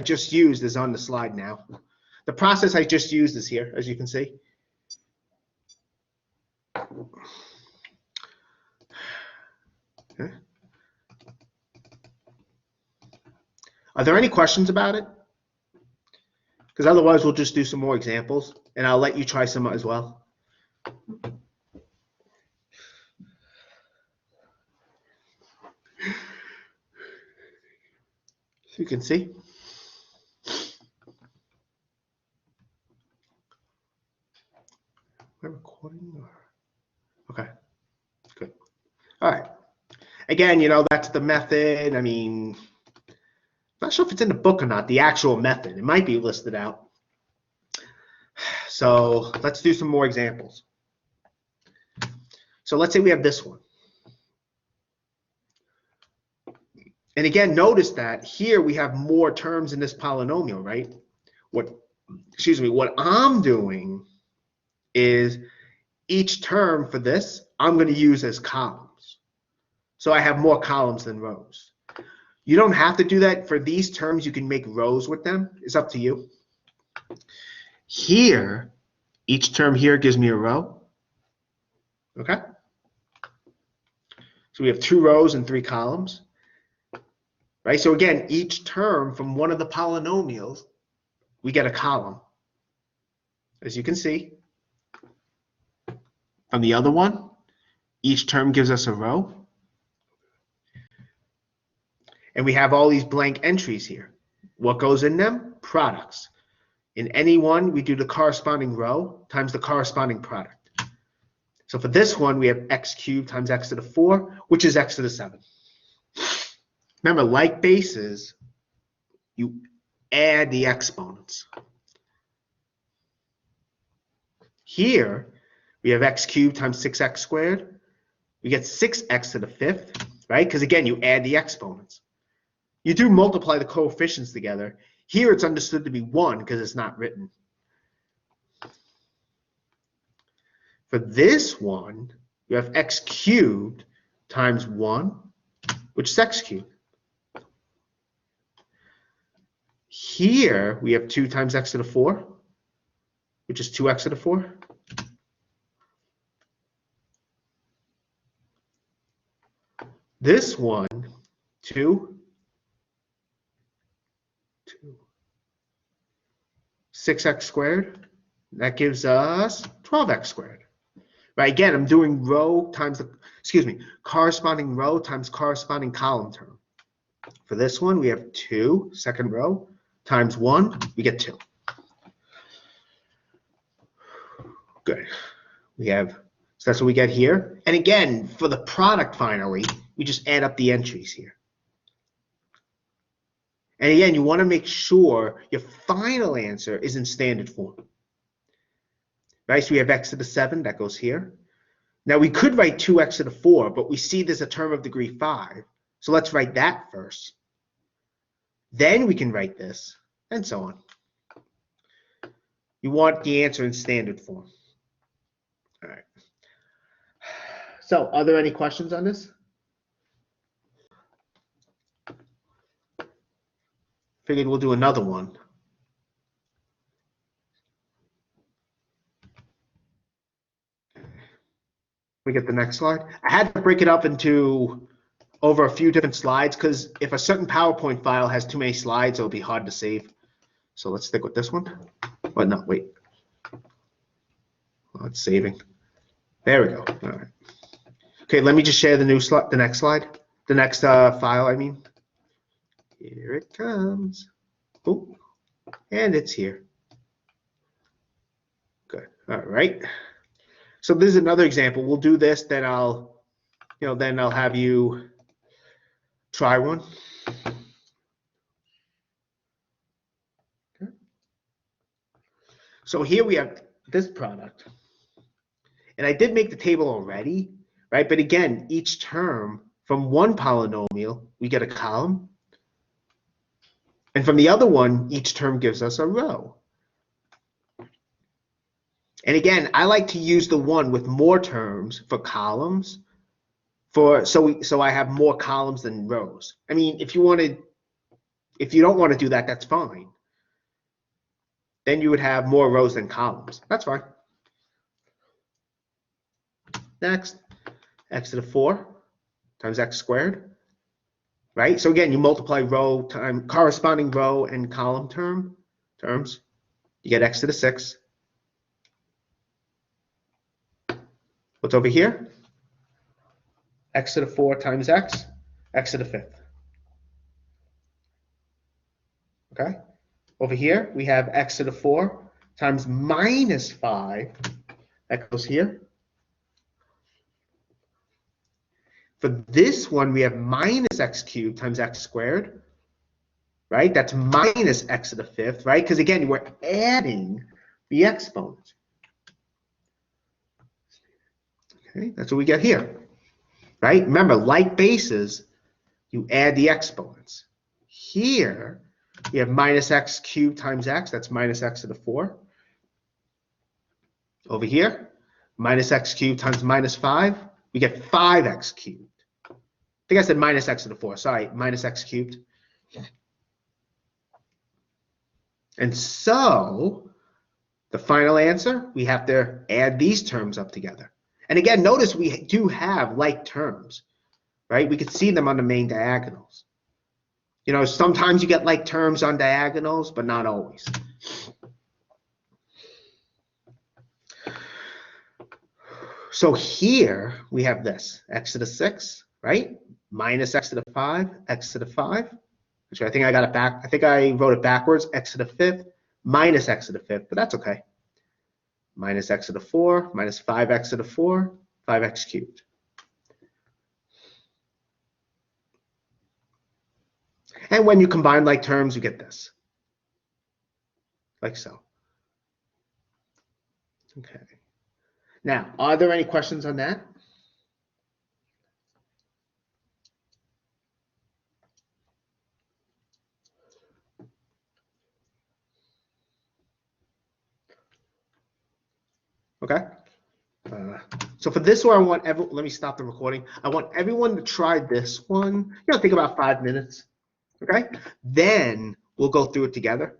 just used is on the slide now. The process I just used is here, as you can see. Okay. Are there any questions about it? Because otherwise we'll just do some more examples, and I'll let you try some as well. So you can see. Am I recording? Okay, good. All right. Again, that's the method. I mean, I'm not sure if it's in the book or not, the actual method. It might be listed out. So let's do some more examples. So let's say we have this one. And again, notice that here we have more terms in this polynomial, right? What I'm doing is each term for this, I'm going to use as columns. So I have more columns than rows. You don't have to do that. For these terms, you can make rows with them. It's up to you. Here, each term here gives me a row. Okay? So we have 2 rows and 3 columns. Right? So again, each term from one of the polynomials, we get a column. As you can see. From the other one, each term gives us a row. And we have all these blank entries here. What goes in them? Products. In any one, we do the corresponding row times the corresponding product. So for this one, we have x cubed times x to the 4, which is x to the 7. Remember, like bases, you add the exponents. Here, we have x cubed times 6x squared. We get 6x to the 5th, right? Because again, you add the exponents. You do multiply the coefficients together. Here it's understood to be 1 because it's not written. For this one, you have x cubed times 1, which is x cubed. Here we have 2 times x to the 4, which is 2x to the 4. This one, 2, 6x squared, that gives us 12x squared. Right, again, I'm doing row times the, corresponding row times corresponding column term. For this one, we have 2, second row, times 1, we get 2. Good. So that's what we get here. And again, for the product finally, we just add up the entries here. And again, you want to make sure your final answer is in standard form. Right, so we have x to the 7, that goes here. Now we could write 2x to the 4, but we see there's a term of degree 5. So let's write that first. Then we can write this, and so on. You want the answer in standard form. All right. So are there any questions on this? Figured we'll do another one. We get the next slide. I had to break it up into over a few different slides because if a certain PowerPoint file has too many slides, it'll be hard to save. So let's stick with this one. But no, wait. Oh, it's saving. There we go. All right. Okay, let me just share the new slide, the next slide, the next file. I mean, here it comes. Oh, and it's here. Good. All right. So this is another example. We'll do this, then I'll have you try one. Okay. So here we have this product. And I did make the table already, right? But again, each term from one polynomial, we get a column. And from the other one, each term gives us a row. And again, I like to use the one with more terms for columns, so I have more columns than rows. I mean, if you wanted If you don't want to do that, that's fine. Then you would have more rows than columns. That's fine. Next, x to the 4 times x squared, right? So again, you multiply row times corresponding row and column terms. You get x to the 6. What's over here? X to the 4 times x to the 5th. Okay? Over here, we have x to the 4 times minus 5. That goes here. For this one, we have minus x cubed times x squared, right? That's minus x to the 5th, right? Because again, we're adding the exponents. Okay, that's what we get here, right? Remember, like bases, you add the exponents. Here, we have minus x cubed times x. That's minus x to the 4. Over here, minus x cubed times minus 5. We get 5x cubed. I think I said minus x to the 4. Sorry, minus x cubed. And so, the final answer, we have to add these terms up together. And again, notice we do have like terms, right? We could see them on the main diagonals. You know, sometimes you get like terms on diagonals, but not always. So here we have this, x to the 6, right? Minus x to the 5, x to the 5. Which I think I got it back. I think I wrote it backwards, x to the 5th, minus x to the 5th, but that's okay. Minus x to the 4, minus 5x to the 4, 5x cubed. And when you combine like terms, you get this. Like so. Okay. Now, are there any questions on that? Okay. So for this one, I want let me stop the recording. I want everyone to try this one. You know, think about 5 minutes. Okay. Then we'll go through it together.